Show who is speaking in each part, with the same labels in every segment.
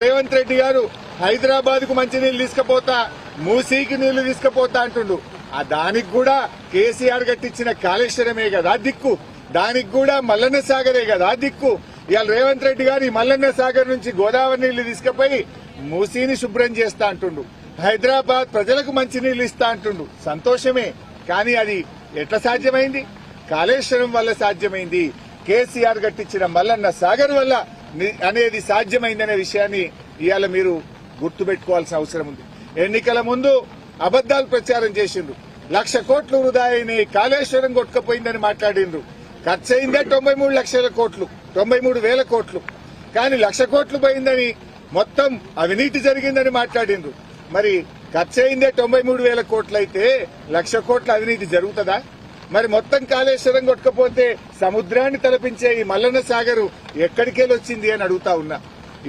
Speaker 1: రేవంత్ రెడ్డి గారు హైదరాబాద్ కు మంచినీళ్లు తీసుకుపోతా, మూసీకి నీళ్లు తీసుకుపోతా అంటుండు. ఆ దానికి కూడా కేసీఆర్ కట్టించిన కాళేశ్వరమే కదా దిక్కు, దానికి కూడా మల్లన్న సాగరే కదా దిక్కు. ఇవాళ రేవంత్ రెడ్డి గారు ఈ మల్లన్న సాగర్ నుంచి గోదావరి నీళ్లు తీసుకుపోయి మూసీని శుభ్రం చేస్తా అంటుండు. హైదరాబాద్ ప్రజలకు మంచినీళ్లు ఇస్తా అంటుండు. సంతోషమే, కానీ అది ఎట్లా సాధ్యమైంది? కాళేశ్వరం వల్ల సాధ్యమైంది. కేసీఆర్ కట్టించిన మల్లన్న సాగర్ వల్ల అనేది సాధ్యమైందనే విషయాన్ని ఇవాళ మీరు గుర్తుపెట్టుకోవాల్సిన అవసరం ఉంది. ఎన్నికల ముందు అబద్దాలు ప్రచారం చేసిండ్రు. 1,00,000 కోట్లు వృధా అయినాయి, కాళేశ్వరం కొట్టుకుపోయిందని మాట్లాడిండ్రు. ఖర్చు అయిందే 93 లక్షల కోట్లు, 93,000 కోట్లు. కానీ 1,00,000 కోట్లు పోయిందని, మొత్తం అవినీతి జరిగిందని మాట్లాడిండ్రు. మరి ఖర్చు అయిందే 93,000 కోట్లు అయితే 1,00,000 కోట్ల అవినీతి జరుగుతుందా? మరి మొత్తం కాళేశ్వరం కొట్టుకపోతే సముద్రాన్ని తలపించే ఈ మల్లన్న సాగరు ఎక్కడికెళ్ళి వచ్చింది అని అడుగుతా ఉన్నా.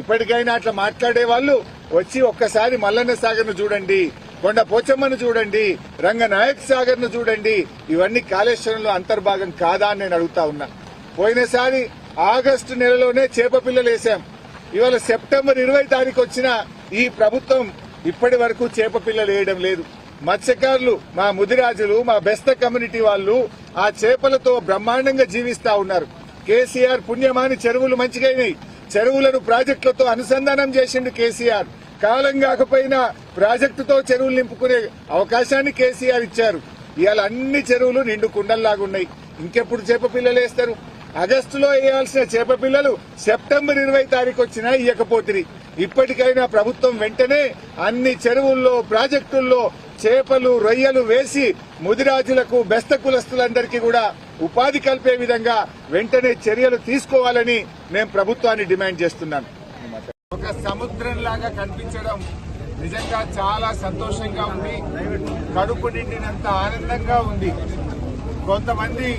Speaker 1: ఇప్పటికైనా అట్లా మాట్లాడే వాళ్ళు వచ్చి ఒక్కసారి మల్లన్న సాగర్ ను చూడండి, కొండ పోచమ్మను చూడండి, రంగనాయక్ సాగర్ ను చూడండి. ఇవన్నీ కాళేశ్వరంలో అంతర్భాగం కాదా అని నేను అడుగుతా ఉన్నా. పోయినసారి ఆగస్టు నెలలోనే చేప పిల్లలు వేశాం. ఇవాళ సెప్టెంబర్ 20 తారీఖు వచ్చిన ఈ ప్రభుత్వం ఇప్పటి వరకు చేప పిల్లలు వేయడం లేదు. మత్స్యకారులు, మా ముదిరాజులు, మా బెస్త కమ్యూనిటీ వాళ్ళు ఆ చేపలతో బ్రహ్మాండంగా జీవిస్తా ఉన్నారు. కేసీఆర్ పుణ్యమాని చెరువులు మంచిగైనాయి. చెరువులను ప్రాజెక్టులతో అనుసంధానం చేసిండు కేసీఆర్. కాలం కాకపోయినా ప్రాజెక్టుతో చెరువులు నింపుకునే అవకాశాన్ని కేసీఆర్ ఇచ్చారు. ఇవాళ అన్ని చెరువులు నిండు కుండల్లాగున్నాయి. ఇంకెప్పుడు చేప పిల్లలు వేస్తారు? ఆగస్టులో వేయాల్సిన చేప పిల్లలు సెప్టెంబర్ 20 తారీఖు వచ్చినా ఇయ్యకపోతుంది. ఇప్పటికైనా ప్రభుత్వం వెంటనే అన్ని చెరువుల్లో, ప్రాజెక్టుల్లో చేపలు, రొయ్యలు వేసి ముదిరాజులకు, బెస్త కులస్తులందరికీ కూడా ఉపాధి కల్పే విధంగా వెంటనే చర్యలు తీసుకోవాలని నేను ప్రభుత్వాన్ని డిమాండ్ చేస్తున్నాను. ఒక సముద్రంలాగా కనిపించడం నిజంగా చాలా సంతోషంగా ఉంది. కడుపు నిండినంత ఆనందంగా ఉంది. కొంతమంది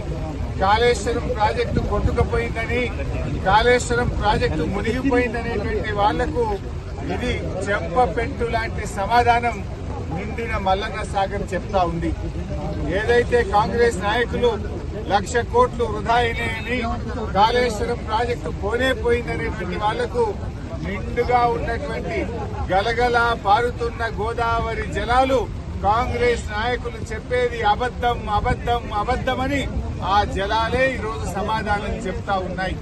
Speaker 1: కాళేశ్వరం ప్రాజెక్టు కొట్టుకుపోయిందని, కాళేశ్వరం ప్రాజెక్టు మునిగిపోయిందనేటువంటి వాళ్లకు ఇది చెంపపెట్టు లాంటి సమాధానం నిండిన మల్లన్న సాగర్ చెప్తా ఉంది. ఏదైతే కాంగ్రెస్ నాయకులు 1,00,000 కోట్లు వృధా అయినాయని, కాళేశ్వరం ప్రాజెక్టు పోయిందనేటువంటి వాళ్లకు నిండుగా ఉన్నటువంటి గలగల పారుతున్న గోదావరి జలాలు కాంగ్రెస్ నాయకులు చెప్పేది అబద్దం, అబద్దం, అబద్దమని ఆ జలాలే ఈరోజు సమాధానం చెప్తా ఉన్నాయి.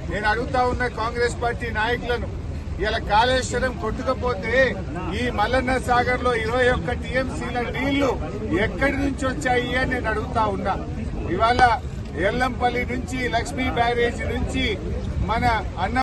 Speaker 1: నేను అడుగుతా ఉన్న కాంగ్రెస్ పార్టీ నాయకులను, ఇలా కాళేశ్వరం కొట్టుకపోతే ఈ మల్లన్న సాగర్ లో 21 టీఎంసీల నీళ్లు ఎక్కడి నుంచి వచ్చాయి అని నేను అడుగుతా ఉన్నా. ఇవాళ ఎల్లంపల్లి నుంచి, లక్ష్మీ బ్యారేజీ నుంచి మన అన్న